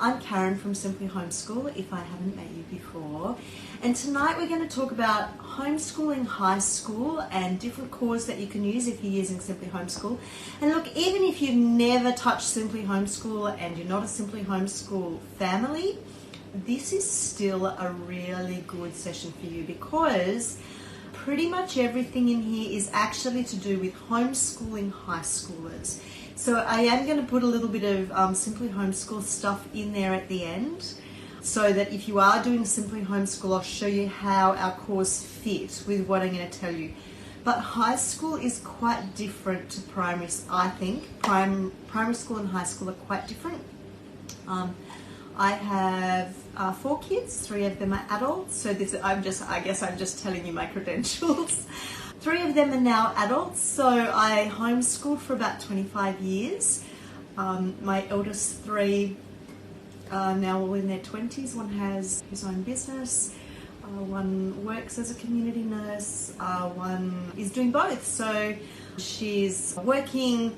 I'm Karen from Simply Homeschool, if I haven't met you before. And tonight we're going to talk about homeschooling high school and different cores that you can use if you're using Simply Homeschool. And look, even if you've never touched Simply Homeschool and you're not a Simply Homeschool family, this is still a really good session for you because pretty much everything in here is actually to do with homeschooling high schoolers. So I am going to put a little bit of Simply Homeschool stuff in there at the end so that if you are doing Simply Homeschool, I'll show you how our course fit with what I'm going to tell you. But high school is quite different to primary, I think. Primary school and high school are quite different. I have 4 kids, 3 of them are adults, so I guess I'm just telling you my credentials. 3 of them are now adults, so I homeschooled for about 25 years. My eldest 3 are now all in their 20s. One has his own business, one works as a community nurse, one is doing both. So she's working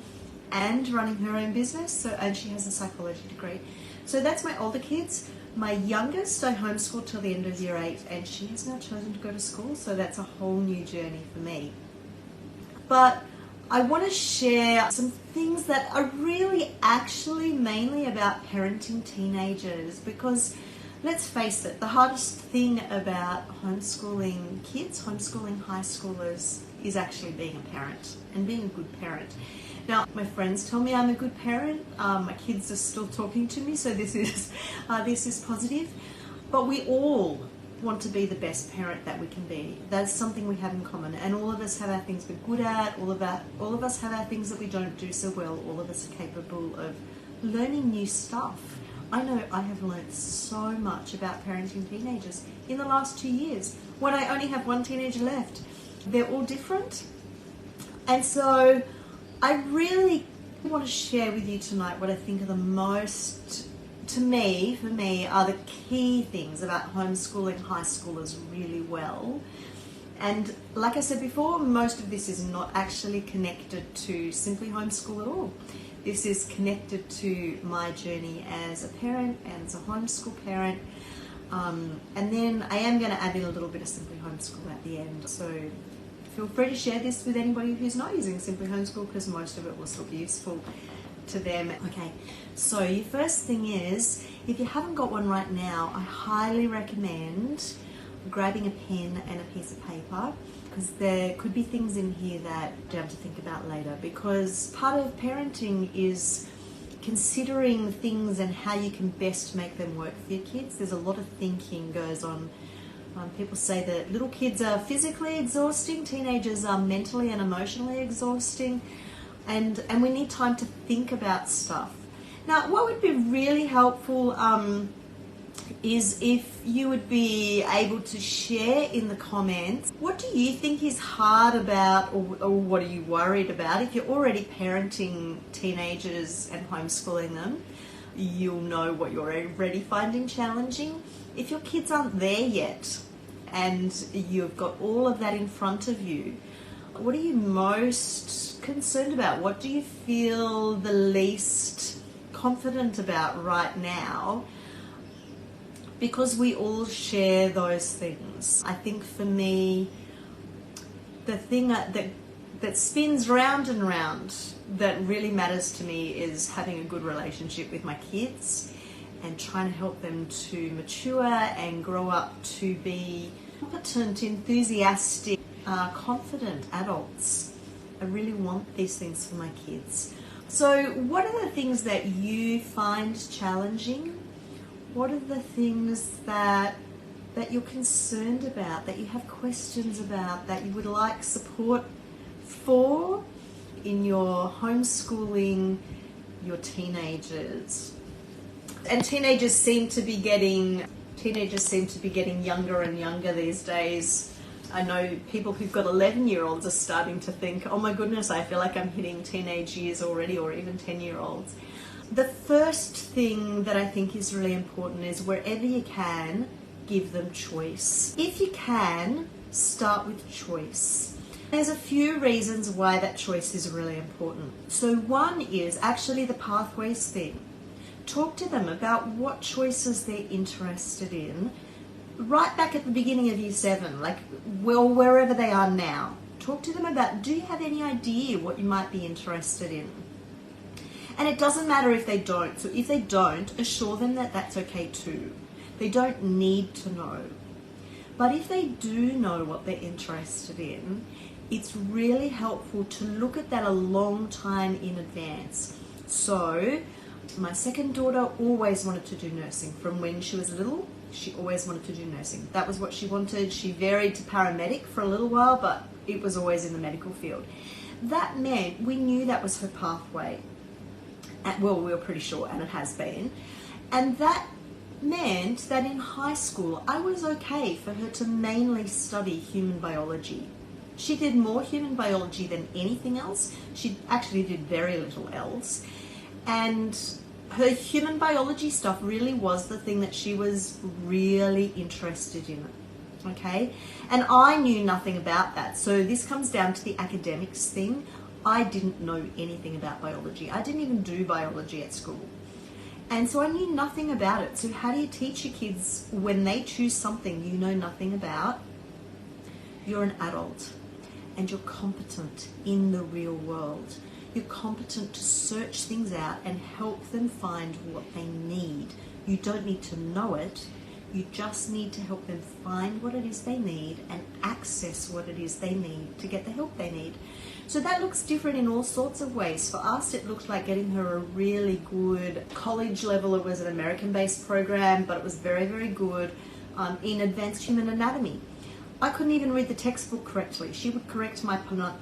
and running her own business, and she has a psychology degree. So that's my older kids. My youngest, I homeschooled till the end of year 8, and she has now chosen to go to school, so that's a whole new journey for me. But I want to share some things that are really actually mainly about parenting teenagers, because let's face it, the hardest thing about homeschooling kids, homeschooling high schoolers, is actually being a parent and being a good parent. Now, my friends tell me I'm a good parent. My kids are still talking to me, so this is positive. But we all want to be the best parent that we can be. That's something we have in common, and all of us have our things we're good at. All of us have our things that we don't do so well. All of us are capable of learning new stuff. I know I have learned so much about parenting teenagers in the last 2 years, when I only have 1 teenager left. They're all different, and so I really want to share with you tonight what I think are the most, for me, are the key things about homeschooling high schoolers really well. And like I said before, most of this is not actually connected to Simply Homeschool at all. This is connected to my journey as a parent and as a homeschool parent. And then I am going to add in a little bit of Simply Homeschool at the end. So feel free to share this with anybody who's not using Simply Homeschool, because most of it will still be useful to them. Okay, so your first thing is, if you haven't got one right now, I highly recommend grabbing a pen and a piece of paper, because there could be things in here that you have to think about later, because part of parenting is considering things and how you can best make them work for your kids. There's a lot of thinking goes on. People say that little kids are physically exhausting, teenagers are mentally and emotionally exhausting, and we need time to think about stuff. Now, what would be really helpful is if you would be able to share in the comments, what do you think is hard about, or what are you worried about? If you're already parenting teenagers and homeschooling them, you'll know what you're already finding challenging. If your kids aren't there yet and you've got all of that in front of you, what are you most concerned about? What do you feel the least confident about right now? Because we all share those things. I think for me, the thing that spins round and round that really matters to me is having a good relationship with my kids and trying to help them to mature and grow up to be competent, enthusiastic, confident adults. I really want these things for my kids. So what are the things that you find challenging? What are the things that you're concerned about, that you have questions about, that you would like support for in your homeschooling your teenagers? And teenagers seem to be getting younger and younger these days. I know people who've got 11-year-olds are starting to think, oh my goodness, I feel like I'm hitting teenage years already, or even 10-year-olds. The first thing that I think is really important is, wherever you can, give them choice. If you can, start with choice. There's a few reasons why that choice is really important. So one is actually the pathways thing. talk to them about what choices they're interested in right back at the beginning of year 7, like, well, wherever they are now. Talk to them about, do you have any idea what you might be interested in? And it doesn't matter if they don't. So if they don't, assure them that that's okay too. They don't need to know. But if they do know what they're interested in, it's really helpful to look at that a long time in advance. So my second daughter always wanted to do nursing. From when she was little, she always wanted to do nursing. That was what she wanted. She varied to paramedic for a little while, but it was always in the medical field. That meant we knew that was her pathway. Well, we were pretty sure, and it has been. And that meant that in high school, I was okay for her to mainly study human biology. She did more human biology than anything else. She actually did very little else. And her human biology stuff really was the thing that she was really interested in. Okay? And I knew nothing about that. So this comes down to the academics thing. I didn't know anything about biology. I didn't even do biology at school. And so I knew nothing about it. So how do you teach your kids when they choose something you know nothing about? You're an adult and you're competent in the real world. You're competent to search things out and help them find what they need. You don't need to know it. You just need to help them find what it is they need and access what it is they need to get the help they need. So that looks different in all sorts of ways. For us, it looked like getting her a really good college level. It was an American-based program, but it was very, very good in advanced human anatomy. I couldn't even read the textbook correctly. She would correct my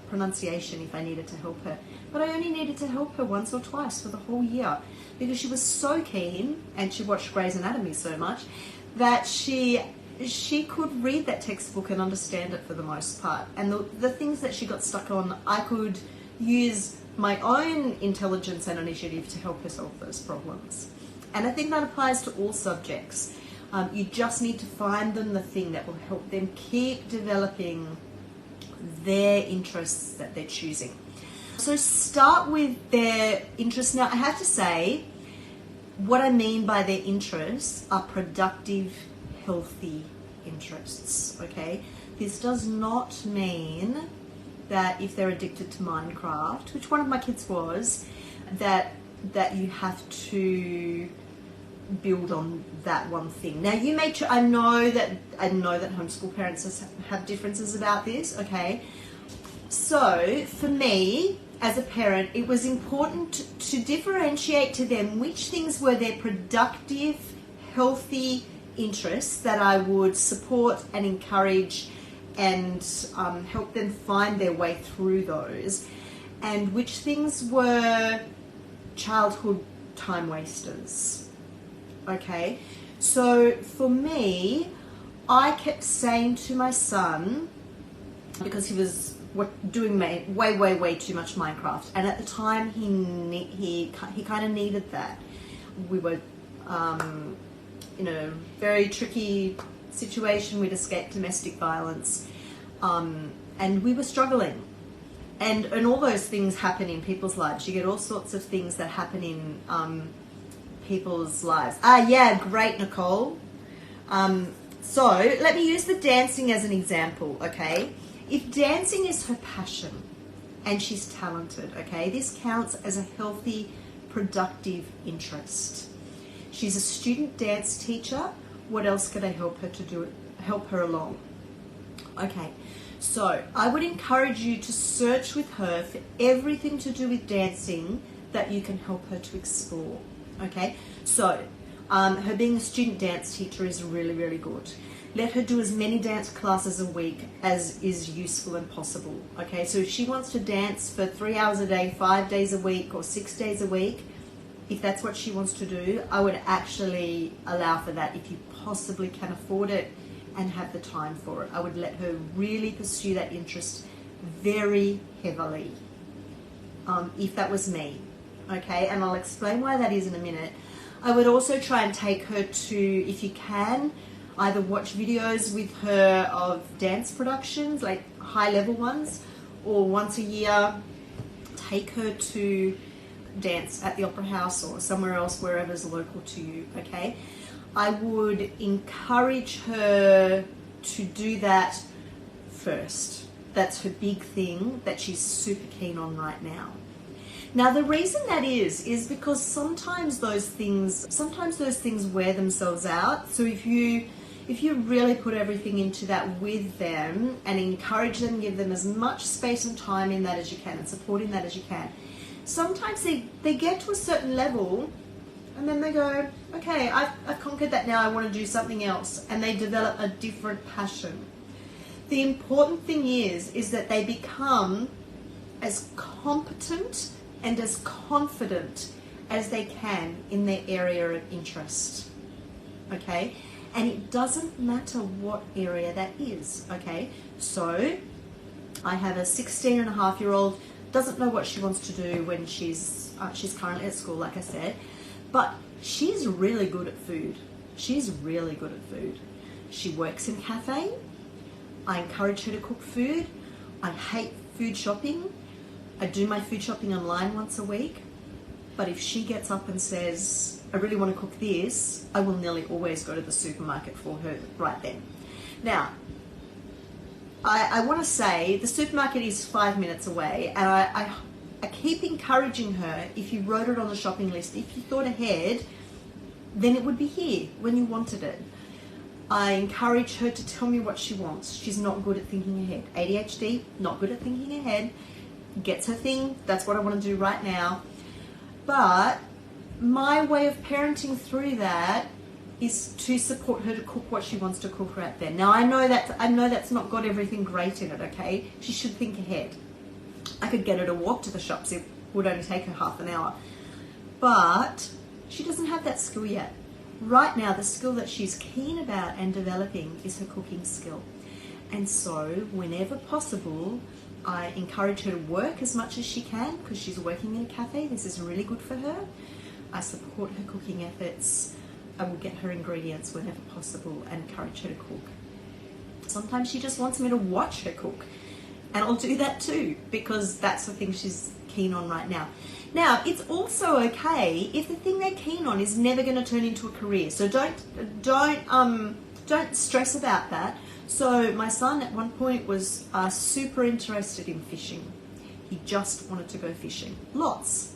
pronunciation if I needed to help her. But I only needed to help her once or twice for the whole year because she was so keen, and she watched Grey's Anatomy so much, that she could read that textbook and understand it for the most part. And the things that she got stuck on, I could use my own intelligence and initiative to help her solve those problems. And I think that applies to all subjects. You just need to find them the thing that will help them keep developing their interests that they're choosing. So start with their interests. Now, I have to say, what I mean by their interests are productive, healthy interests, okay? This does not mean that if they're addicted to Minecraft, which one of my kids was, that you have to build on that one thing. Now, you may I know that homeschool parents have differences about this, okay? So, for me, as a parent, it was important to differentiate to them which things were their productive, healthy interests that I would support and encourage and help them find their way through those, and which things were childhood time wasters. Okay, so for me, I kept saying to my son, because he was doing way too much Minecraft, and at the time he kind of needed that. We were in a very tricky situation. We'd escaped domestic violence, and we were struggling, and all those things happen in people's lives. You get all sorts of things that happen in people's lives. Yeah, great, Nicole. So let me use the dancing as an example, okay? If dancing is her passion and she's talented, okay, this counts as a healthy, productive interest. She's a student dance teacher. What else could I help her to do? Help her along. Okay, so I would encourage you to search with her for everything to do with dancing that you can help her to explore. Okay, so her being a student dance teacher is really, really good. Let her do as many dance classes a week as is useful and possible. Okay, so if she wants to dance for 3 hours a day, 5 days a week, or 6 days a week, if that's what she wants to do, I would actually allow for that if you possibly can afford it and have the time for it. I would let her really pursue that interest very heavily, if that was me. Okay, and I'll explain why that is in a minute. I would also try and take her to, if you can, either watch videos with her of dance productions, like high-level ones, or once a year, take her to dance at the Opera House or somewhere else, wherever's local to you, okay? I would encourage her to do that first. That's her big thing that she's super keen on right now. Now, the reason that is because sometimes those things wear themselves out. So if you really put everything into that with them and encourage them, give them as much space and time in that as you can and support in that as you can, sometimes they get to a certain level and then they go, okay, I've conquered that now, I want to do something else, and they develop a different passion. The important thing is that they become as competent and as confident as they can in their area of interest, okay? And it doesn't matter what area that is, okay? So I have a 16-and-a-half-year-old, doesn't know what she wants to do when she's currently at school, like I said, but she's really good at food. She's really good at food. She works in a cafe. I encourage her to cook food. I hate food shopping. I do my food shopping online once a week. But if she gets up and says, I really want to cook this, I will nearly always go to the supermarket for her right then. Now, I want to say the supermarket is 5 minutes away, and I keep encouraging her, if you wrote it on the shopping list, if you thought ahead, then it would be here when you wanted it. I encourage her to tell me what she wants. She's not good at thinking ahead. ADHD, not good at thinking ahead. Gets her thing, that's what I want to do right now. But my way of parenting through that is to support her to cook what she wants to cook right then. Now I know that's not got everything great in it, okay? She should think ahead. I could get her to walk to the shops, it would only take her half an hour. But she doesn't have that skill yet. Right now, the skill that she's keen about and developing is her cooking skill. And so, whenever possible, I encourage her to work as much as she can because she's working in a cafe. This is really good for her. I support her cooking efforts. I will get her ingredients whenever possible and encourage her to cook. Sometimes she just wants me to watch her cook, and I'll do that too because that's the thing she's keen on right now. Now, it's also okay if the thing they're keen on is never going to turn into a career. So don't stress about that. So my son at one point was super interested in fishing. He just wanted to go fishing, lots.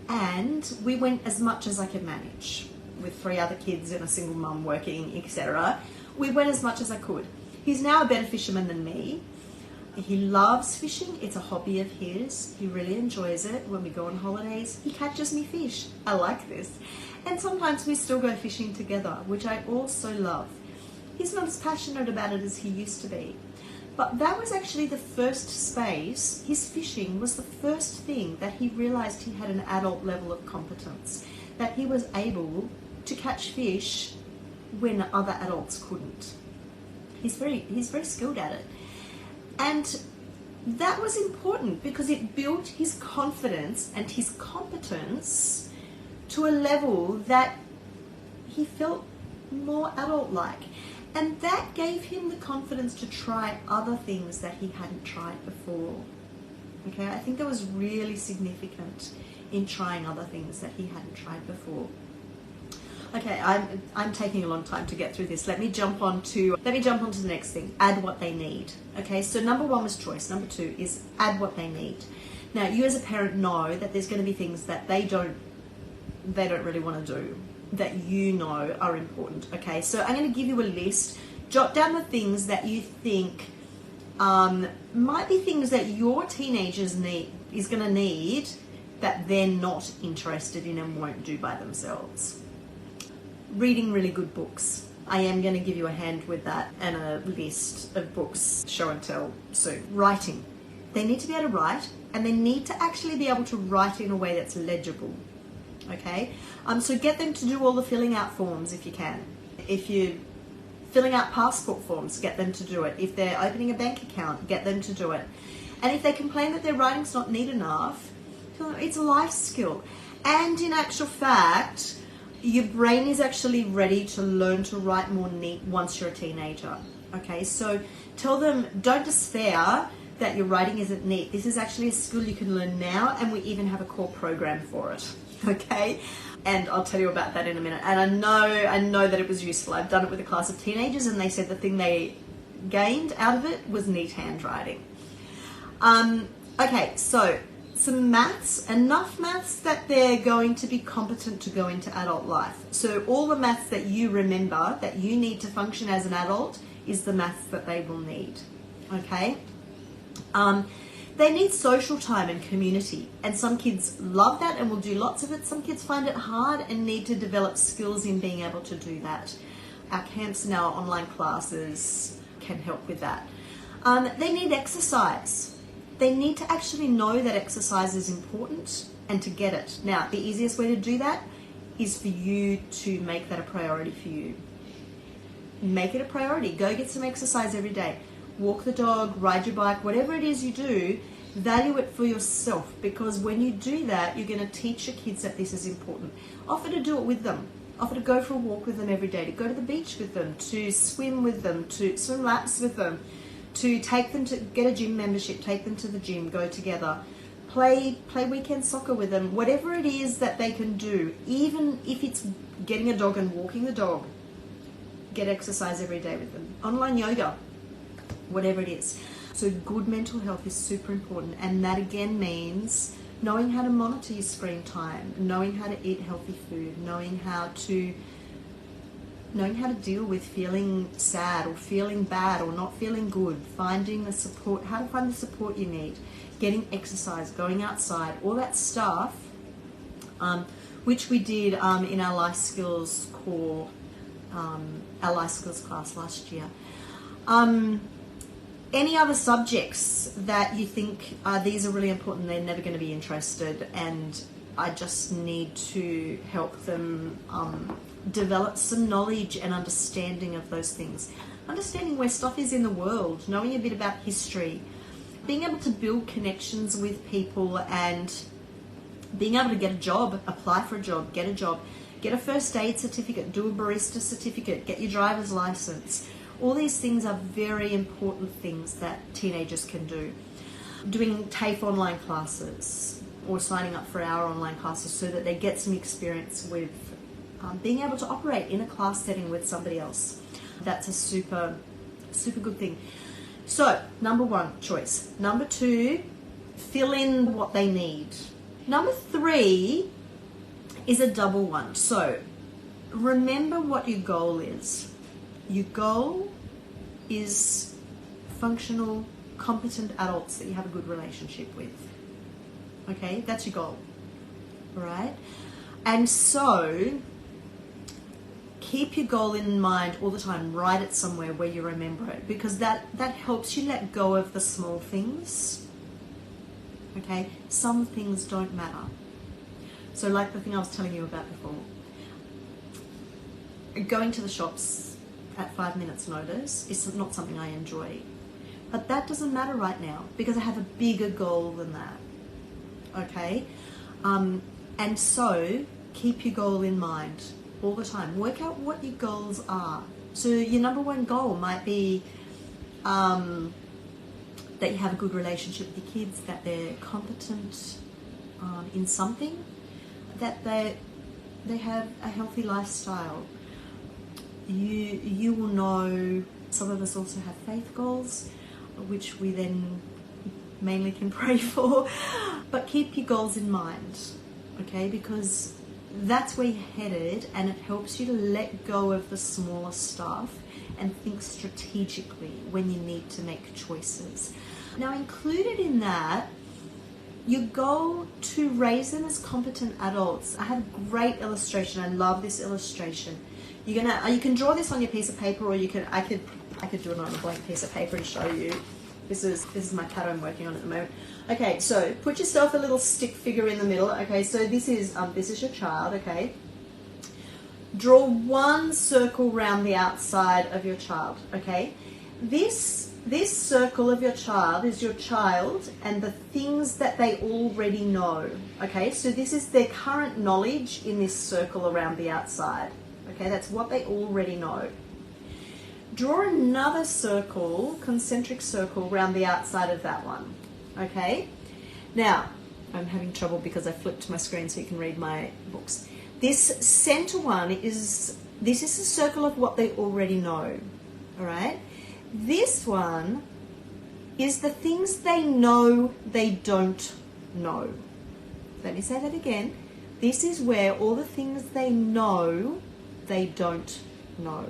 And we went as much as I could manage with 3 other kids and a single mum working, etc. We went as much as I could. He's now a better fisherman than me. He loves fishing. It's a hobby of his. He really enjoys it. When we go on holidays, he catches me fish. I like this. And sometimes we still go fishing together, which I also love. He's not as passionate about it as he used to be. But that was actually the first space, his fishing was the first thing that he realized he had an adult level of competence, that he was able to catch fish when other adults couldn't. He's very skilled at it. And that was important because it built his confidence and his competence to a level that he felt more adult-like. And that gave him the confidence to try other things that he hadn't tried before. Okay, I think that was really significant in trying other things that he hadn't tried before. Okay, I'm taking a long time to get through this. Let me jump on to the next thing. Add what they need. Okay, so number 1 was choice. Number 2 is add what they need. Now, you as a parent know that there's going to be things that they don't really want to do, that you know are important. Okay, so I'm going to give you a list. Jot down the things that you think might be things that your teenagers is going to need that they're not interested in and won't do by themselves. Reading really good books. I am going to give you a hand with that and a list of books, show and tell soon. Writing. They need to be able to write, and they need to actually be able to write in a way that's legible. Okay? So get them to do all the filling out forms if you can. If you're filling out passport forms, get them to do it. If they're opening a bank account, get them to do it. And if they complain that their writing's not neat enough, it's a life skill. And in actual fact, your brain is actually ready to learn to write more neat once you're a teenager. Okay, so tell them, don't despair. that your writing isn't neat. This is actually a skill you can learn now, and we even have a core program for it. Okay? And I'll tell you about that in a minute. And I know that it was useful. I've done it with a class of teenagers, and they said the thing they gained out of it was neat handwriting. Okay, so some maths, enough maths that they're going to be competent to go into adult life. So all the maths that you remember that you need to function as an adult is the maths that they will need. Okay? They need social time and community, and some kids love that and will do lots of it. Some kids find it hard and need to develop skills in being able to do that. Our camps and our online classes can help with that. They need exercise. They need to actually know that exercise is important and to get it. Now, the easiest way to do that is for you to make that a priority for you. Make it a priority. Go get some exercise every day. Walk the dog, ride your bike, whatever it is you do, value it for yourself, because when you do that, you're going to teach your kids that this is important. Offer to do it with them. Offer to go for a walk with them every day, to go to the beach with them, to swim with them, to swim laps with them, to take them to get a gym membership, take them to the gym, go together, play weekend soccer with them, whatever it is that they can do, even if it's getting a dog and walking the dog, get exercise every day with them, online yoga, whatever it is. So good mental health is super important, and that again means knowing how to monitor your screen time, knowing how to eat healthy food, knowing how to deal with feeling sad or feeling bad or not feeling good, finding the support, how to find the support you need, getting exercise, going outside, all that stuff, which we did in our life skills core, our life skills class last year. Any other subjects that you think these are really important, they're never going to be interested, and I just need to help them develop some knowledge and understanding of those things. Understanding where stuff is in the world, knowing a bit about history, being able to build connections with people, and being able to get a job, apply for a job, get a first aid certificate, do a barista certificate, get your driver's license. All these things are very important things that teenagers can do. Doing TAFE online classes or signing up for our online classes so that they get some experience with being able to operate in a class setting with somebody else. That's a super, super good thing. So, number one, choice. Number two, fill in what they need. Number three is a double one. So, remember what your goal is. Your goal is functional, competent adults that you have a good relationship with. Okay, that's your goal. All right? And so, keep your goal in mind all the time. Write it somewhere where you remember it, because that helps you let go of the small things. Okay? Some things don't matter. So like the thing I was telling you about before. Going to the shops at 5 minutes notice is not something I enjoy. But that doesn't matter right now, because I have a bigger goal than that. Okay? And so, keep your goal in mind all the time. Work out what your goals are. So your number one goal might be that you have a good relationship with your kids, that they're competent in something, that they have a healthy lifestyle. You will know, some of us also have faith goals, which we then mainly can pray for, but keep your goals in mind, okay, because that's where you're headed, and it helps you to let go of the smaller stuff and think strategically when you need to make choices. Now, included in that, your goal to raise them as competent adults. I have a great illustration. I love this illustration. You can draw this on your piece of paper, or I could do it on a blank piece of paper and show you. This is my cat I'm working on at the moment. Okay, so put yourself a little stick figure in the middle. Okay, so this is your child. Okay, draw one circle around the outside of your child. Okay, this circle of your child is your child and the things that they already know. Okay, so this is their current knowledge in this circle around the outside. Okay, that's what they already know. Draw another circle, concentric circle, around the outside of that one. Okay? Now, I'm having trouble because I flipped my screen so you can read my books. This center one is a circle of what they already know. All right? This one is the things they know they don't know. Let me say that again. This is where all the things they know they don't know.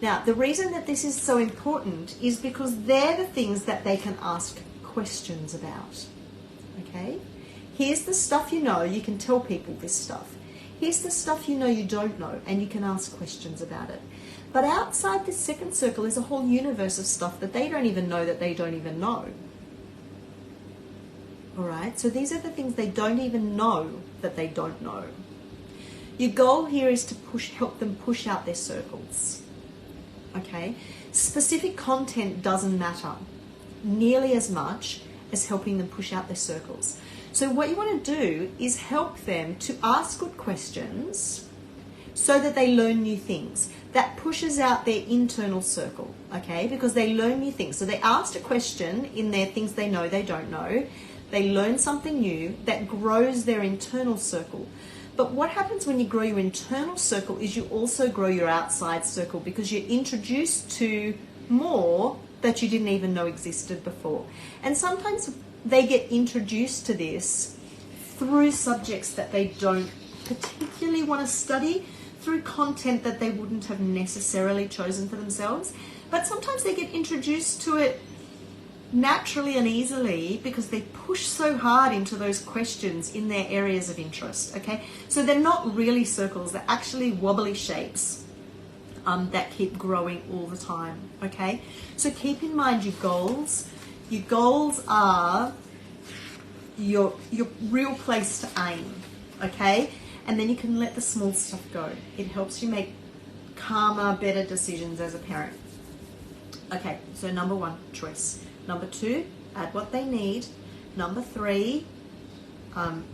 Now, the reason that this is so important is because they're the things that they can ask questions about. Okay? Here's the stuff you know, you can tell people this stuff. Here's the stuff you know you don't know, and you can ask questions about it. But outside this second circle is a whole universe of stuff that they don't even know that they don't even know. All right? So these are the things they don't even know that they don't know. Your goal here is to help them push out their circles. Okay? Specific content doesn't matter nearly as much as helping them push out their circles. So what you want to do is help them to ask good questions so that they learn new things. That pushes out their internal circle, okay? Because they learn new things. So they asked a question in their things they know they don't know. They learn something new that grows their internal circle. But what happens when you grow your internal circle is you also grow your outside circle because you're introduced to more that you didn't even know existed before. And sometimes they get introduced to this through subjects that they don't particularly want to study, through content that they wouldn't have necessarily chosen for themselves. But sometimes they get introduced to it naturally and easily because they push so hard into those questions in their areas of interest, okay? So they're not really circles, they're actually wobbly shapes that keep growing all the time, okay? So keep in mind your goals. Your goals are your real place to aim, okay? And then you can let the small stuff go. It helps you make calmer, better decisions as a parent. Okay, so number 1, choice. Number 2, add what they need. Number 3,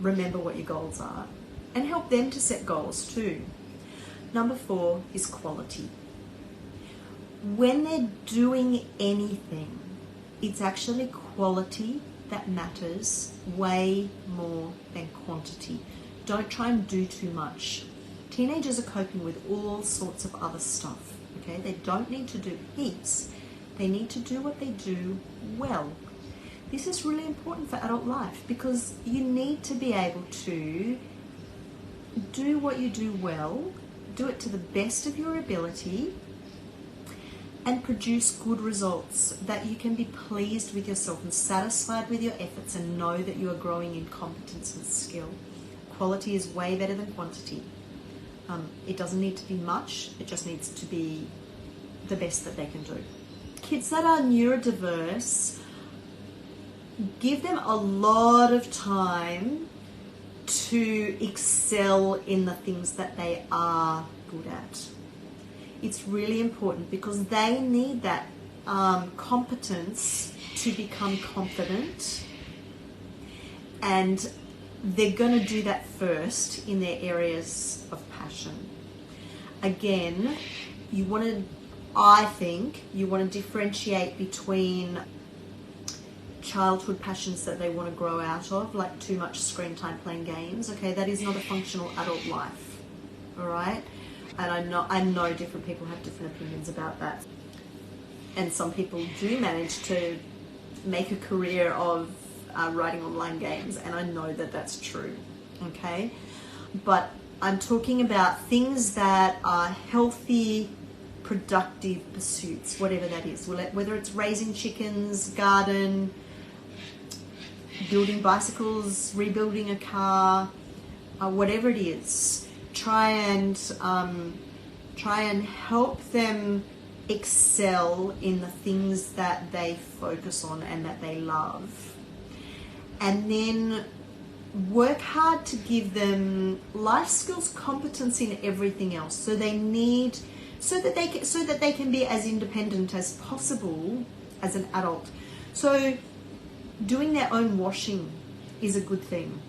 remember what your goals are and help them to set goals too. Number 4 is quality. When they're doing anything, it's actually quality that matters way more than quantity. Don't try and do too much. Teenagers are coping with all sorts of other stuff, okay? They don't need to do heaps. They need to do what they do well. This is really important for adult life because you need to be able to do what you do well, do it to the best of your ability, and produce good results that you can be pleased with yourself and satisfied with your efforts and know that you are growing in competence and skill. Quality is way better than quantity. It doesn't need to be much, it just needs to be the best that they can do. Kids that are neurodiverse, give them a lot of time to excel in the things that they are good at. It's really important because they need that competence to become confident, and they're going to do that first in their areas of passion. Again, I think you want to differentiate between childhood passions that they want to grow out of, like too much screen time playing games. Okay, that is not a functional adult life. All right, and I know different people have different opinions about that, and some people do manage to make a career of writing online games, and I know that that's true. Okay, but I'm talking about things that are healthy, productive pursuits, whatever that is, whether it's raising chickens, garden, building bicycles, rebuilding a car, whatever it is. Try and help them excel in the things that they focus on and that they love, and then work hard to give them life skills, competence in everything else. So that they can be as independent as possible as an adult. So doing their own washing is a good thing.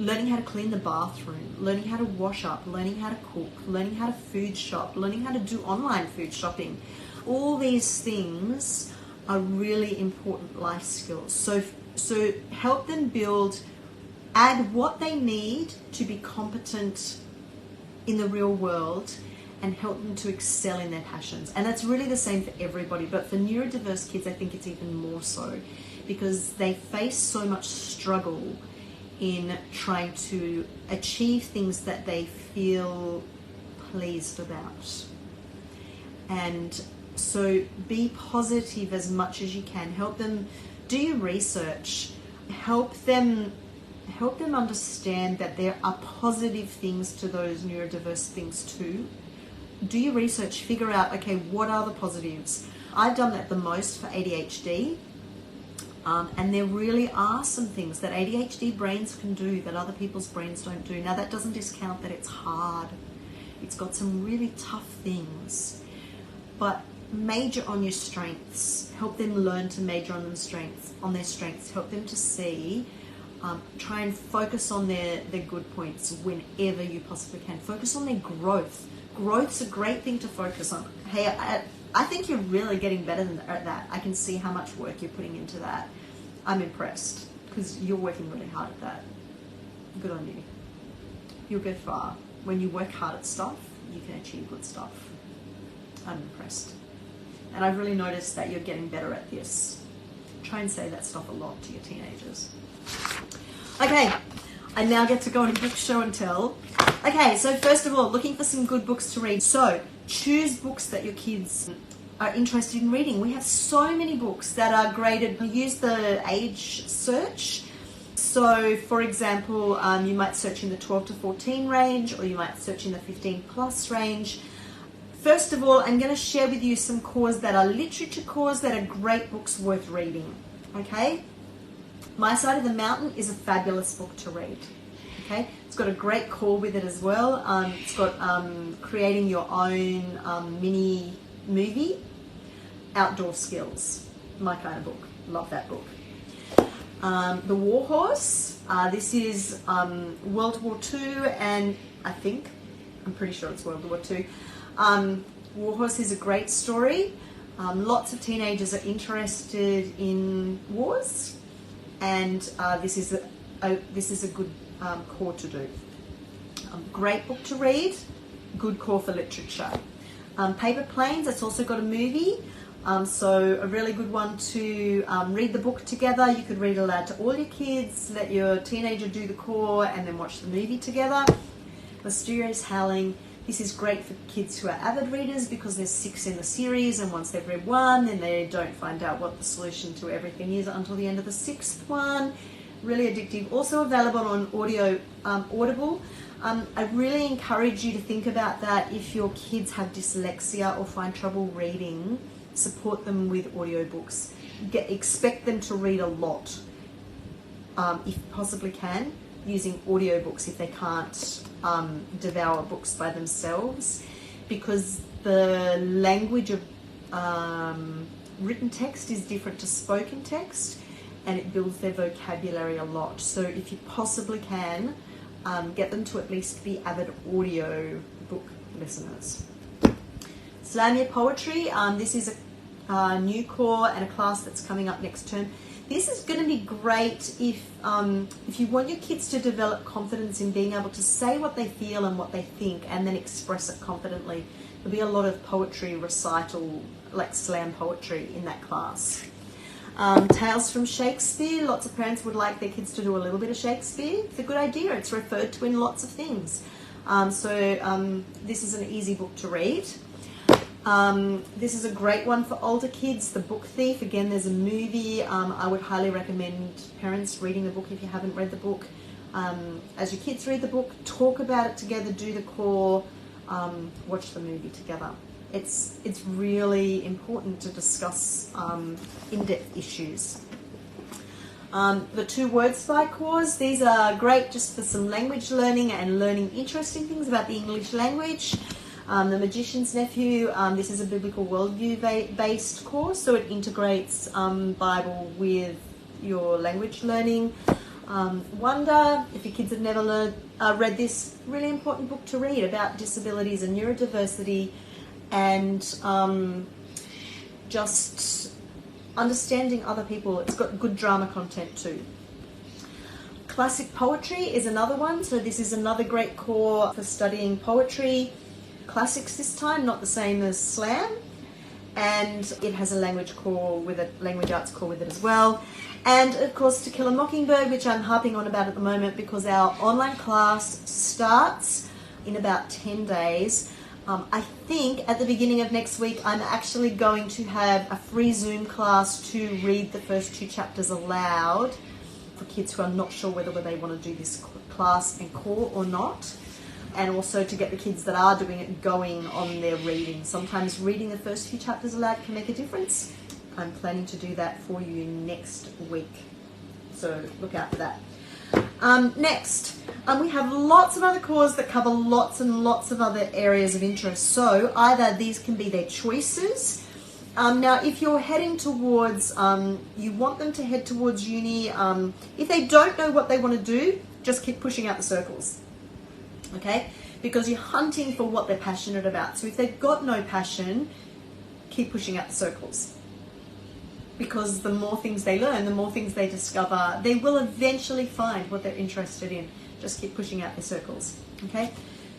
learning how to clean the bathroom, learning how to wash up, learning how to cook, learning how to food shop, learning how to do online food shopping. All these things are really important life skills. So help them add what they need to be competent in the real world and help them to excel in their passions. And that's really the same for everybody, but for neurodiverse kids, I think it's even more so because they face so much struggle in trying to achieve things that they feel pleased about. And so be positive as much as you can. Help them do your research. Help them understand that there are positive things to those neurodiverse things too. Do your research, figure out, okay, what are the positives? I've done that the most for ADHD. And there really are some things that ADHD brains can do that other people's brains don't do. Now, that doesn't discount that it's hard. It's got some really tough things. But major on your strengths. Help them learn to major on their strengths. Help them to see. Try and focus on their good points whenever you possibly can. Focus on their growth. Growth's a great thing to focus on. Hey, I think you're really getting better at that. I can see how much work you're putting into that. I'm impressed because you're working really hard at that. Good on you. You'll go far. When you work hard at stuff, you can achieve good stuff. I'm impressed. And I've really noticed that you're getting better at this. Try and say that stuff a lot to your teenagers. Okay, I now get to go on book show and tell. Okay, so first of all, looking for some good books to read. So choose books that your kids are interested in reading. We have so many books that are graded. Use the age search. So for example, you might search in the 12 to 14 range, or you might search in the 15 plus range. First of all, I'm going to share with you some cores that are literature cores that are great books worth reading. Okay? My Side of the Mountain is a fabulous book to read. Okay? It's got a great core with it as well. It's got creating your own mini movie, outdoor skills. My kind of book. Love that book. The War Horse. This is World War II, and I'm pretty sure it's World War II. War Horse is a great story. Lots of teenagers are interested in wars, and this is a good core to do. Great book to read. Good core for literature. Paper Planes. It's also got a movie. So a really good one to read the book together. You could read aloud to all your kids, let your teenager do the core, and then watch the movie together. Mysterious Howling. This is great for kids who are avid readers because there's 6 in the series, and once they've read one, then they don't find out what the solution to everything is until the end of the 6th one. Really addictive. Also available on Audible. I really encourage you to think about that. If your kids have dyslexia or find trouble reading, support them with audiobooks. Expect them to read a lot, if you possibly can, using audiobooks if they can't devour books by themselves, because the language of written text is different to spoken text, and it builds their vocabulary a lot. So if you possibly can, get them to at least be avid audio book listeners. Slam Your Poetry. This is a new core and a class that's coming up next term. This is going to be great if you want your kids to develop confidence in being able to say what they feel and what they think and then express it confidently. There'll be a lot of poetry recital, like slam poetry in that class. Tales from Shakespeare. Lots of parents would like their kids to do a little bit of Shakespeare. It's a good idea. It's referred to in lots of things. This is an easy book to read. This is a great one for older kids, The Book Thief. Again, there's a movie. I would highly recommend parents reading the book if you haven't read the book. As your kids read the book, talk about it together, do the core, watch the movie together. It's really important to discuss in-depth issues. The 2 word spy cores, these are great just for some language learning and learning interesting things about the English language. The Magician's Nephew, this is a biblical worldview based course, so it integrates Bible with your language learning. Wonder, if your kids have never read this, really important book to read about disabilities and neurodiversity and just understanding other people. It's got good drama content too. Classic poetry is another one, so this is another great core for studying poetry. Classics this time, not the same as slam, and it has a language core with it, language arts core with it as well. And of course To Kill a Mockingbird, which I'm harping on about at the moment because our online class starts in about 10 days. I think at the beginning of next week I'm actually going to have a free Zoom class to read the first 2 chapters aloud for kids who are not sure whether they want to do this class and core or not, and also to get the kids that are doing it going on their reading. Sometimes reading the first few chapters aloud can make a difference. I'm planning to do that for you next week, so look out for that. Next, we have lots of other cores that cover lots and lots of other areas of interest, so either these can be their choices. Now if you're heading towards, you want them to head towards uni, if they don't know what they want to do, just keep pushing out the circles, okay? Because you're hunting for what they're passionate about. So if they've got no passion, keep pushing out the circles. Because the more things they learn, the more things they discover, they will eventually find what they're interested in. Just keep pushing out the circles, okay?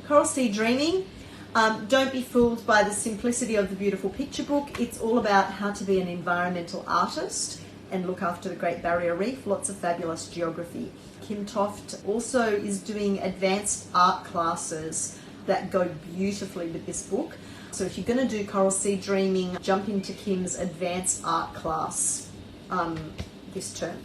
Coral Sea Dreaming. Don't be fooled by the simplicity of the beautiful picture book. It's all about how to be an environmental artist and look after the Great Barrier Reef. Lots of fabulous geography. Kim Toft also is doing advanced art classes that go beautifully with this book. So if you're going to do Coral Sea Dreaming, jump into Kim's advanced art class this term.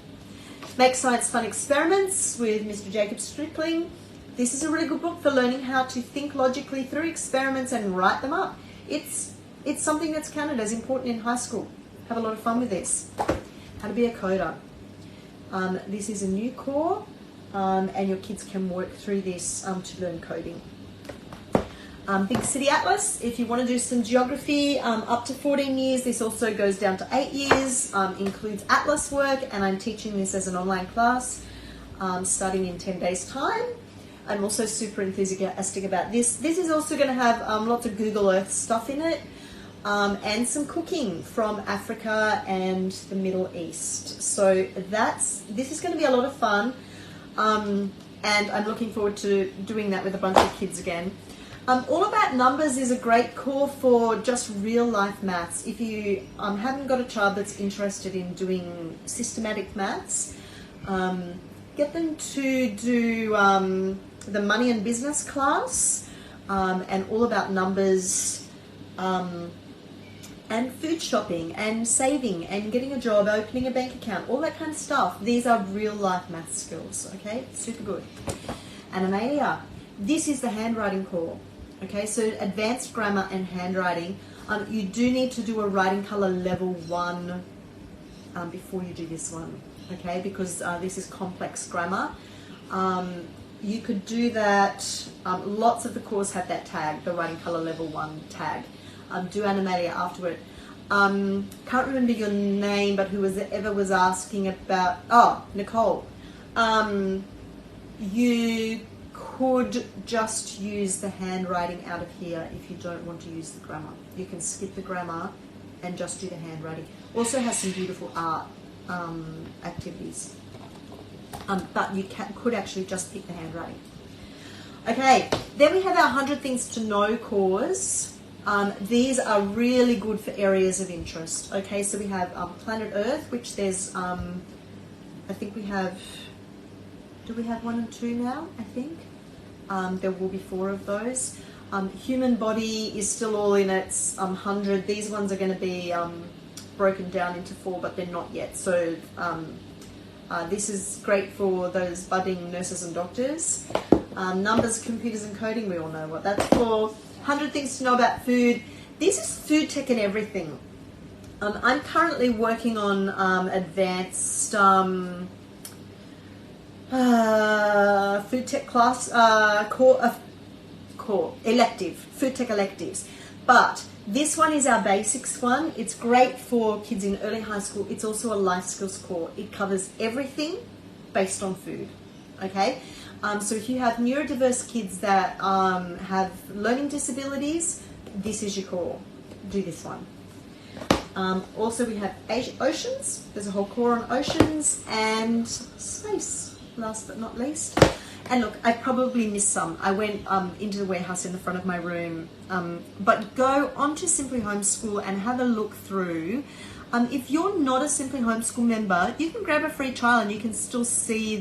Make Science Fun Experiments with Mr. Jacob Strickling. This is a really good book for learning how to think logically through experiments and write them up. It's something that's counted as important in high school. Have a lot of fun with this. How to be a coder. This is a new core, and your kids can work through this to learn coding. Big City Atlas, if you want to do some geography, up to 14 years. This also goes down to 8 years, includes atlas work, and I'm teaching this as an online class starting in 10 days time. I'm also super enthusiastic about this. This is also going to have lots of Google Earth stuff in it, and some cooking from Africa and the Middle East. So this is going to be a lot of fun, and I'm looking forward to doing that with a bunch of kids again. All About Numbers is a great core for just real life maths. If you haven't got a child that's interested in doing systematic maths, get them to do the Money and Business class, and All About Numbers, and food shopping and saving and getting a job, opening a bank account, all that kind of stuff. These are real life math skills, okay? Super good. And Amelia, this is the handwriting core. Okay, so advanced grammar and handwriting. You do need to do a writing color level 1 before you do this one, okay, because this is complex grammar. You could do that, lots of the course have that tag, the writing color level 1 tag. Do Animalia afterward. Can't remember your name, but whoever was asking about, Nicole. You could just use the handwriting out of here if you don't want to use the grammar. You can skip the grammar and just do the handwriting. Also has some beautiful art activities, but you could actually just pick the handwriting. Okay, then we have our 100 Things to Know cores. These are really good for areas of interest. Okay, so we have Planet Earth, which there's, I think we have, do we have 1 and 2 now, I think? There will be 4 of those. Human body is still all in its 100. These ones are going to be broken down into 4, but they're not yet. So this is great for those budding nurses and doctors. Numbers, computers and coding, we all know what that's for. 100 Things to Know About Food. This is food tech and everything. I'm currently working on advanced food tech class, core elective, food tech electives. But this one is our basics one. It's great for kids in early high school. It's also a life skills core. It covers everything based on food, okay? So if you have neurodiverse kids that have learning disabilities, this is your core. Do this one. Also, we have oceans. There's a whole core on oceans and space, last but not least. And look, I probably missed some. I went into the warehouse in the front of my room. But go onto Simply Homeschool and have a look through. If you're not a Simply Homeschool member, you can grab a free trial and you can still see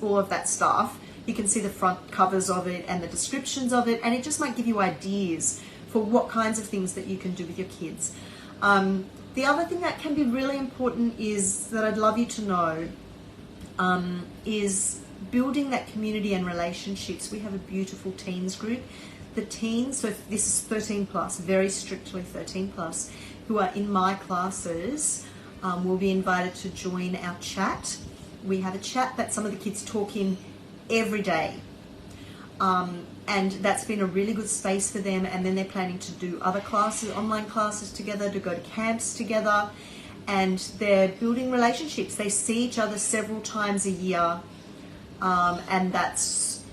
all of that stuff. You can see the front covers of it and the descriptions of it, and it just might give you ideas for what kinds of things that you can do with your kids. The other thing that can be really important is that I'd love you to know is building that community and relationships. We have a beautiful teens group. The teens, so this is 13 plus, very strictly 13 plus, who are in my classes will be invited to join our chat. We have a chat that some of the kids talk in every day. And that's been a really good space for them, and then they're planning to do other classes, online classes together, to go to camps together, and they're building relationships. They see each other several times a year, and that's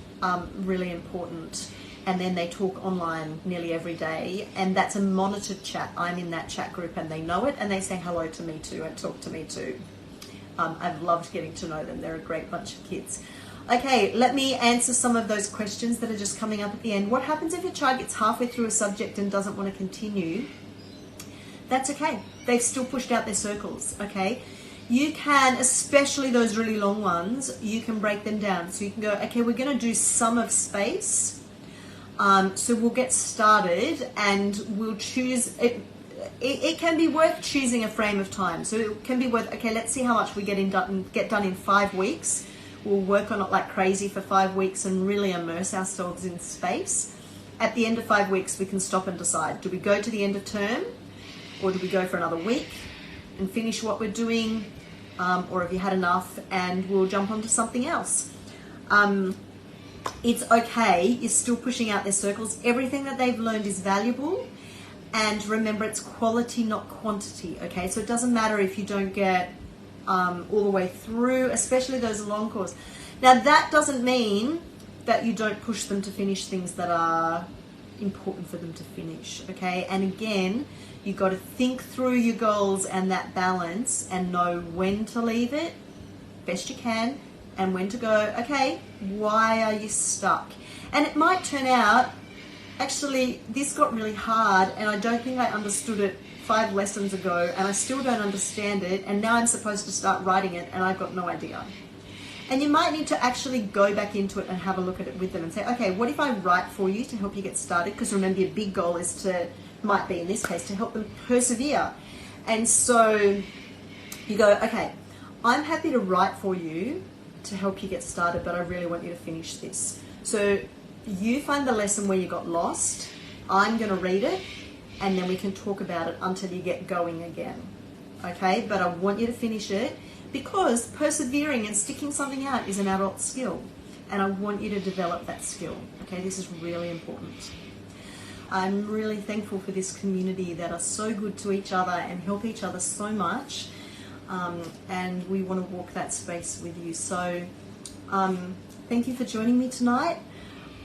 really important. And then they talk online nearly every day, and that's a monitored chat. I'm in that chat group and they know it, and they say hello to me too and talk to me too. I've loved getting to know them. They're a great bunch of kids. Okay, let me answer some of those questions that are just coming up at the end. What happens if your child gets halfway through a subject and doesn't want to continue? That's okay. They've still pushed out their circles, okay? You can, especially those really long ones, you can break them down. So you can go, okay, we're going to do some of space. So we'll get started and we'll choose, it can be worth choosing a frame of time. So it can be worth, okay, let's see how much we get done in 5 weeks. We'll work on it like crazy for 5 weeks and really immerse ourselves in space. At the end of 5 weeks, we can stop and decide. Do we go to the end of term, or do we go for another week and finish what we're doing? Or have you had enough and we'll jump onto something else? It's okay. You're still pushing out their circles. Everything that they've learned is valuable. And remember, it's quality, not quantity, okay? So it doesn't matter if you don't get all the way through, especially those long courses. Now, that doesn't mean that you don't push them to finish things that are important for them to finish, okay? And again, you've got to think through your goals and that balance and know when to leave it, best you can, and when to go, okay, why are you stuck? And it might turn out, actually, this got really hard and I don't think I understood it 5 lessons ago, and I still don't understand it, and now I'm supposed to start writing it and I've got no idea. And you might need to actually go back into it and have a look at it with them and say, okay, what if I write for you to help you get started? Because remember, your big goal is to, might be in this case, to help them persevere. And so you go, okay, I'm happy to write for you to help you get started, but I really want you to finish this. So you find the lesson where you got lost, I'm going to read it, and then we can talk about it until you get going again, okay? But I want you to finish it, because persevering and sticking something out is an adult skill, and I want you to develop that skill, okay? This is really important. I'm really thankful for this community that are so good to each other and help each other so much, and we want to walk that space with you. So thank you for joining me tonight.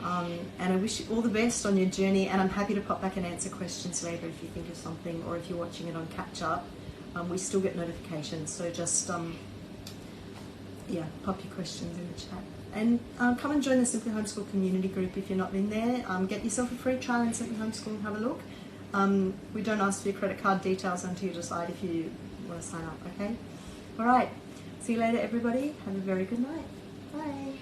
And I wish you all the best on your journey, and I'm happy to pop back and answer questions later if you think of something, or if you're watching it on catch up. We still get notifications, so just yeah, pop your questions in the chat. And come and join the Simply Homeschool community group if you're not in there. Get yourself a free trial in Simply Homeschool and have a look. We don't ask for your credit card details until you decide if you want to sign up, okay? Alright, see you later everybody. Have a very good night. Bye.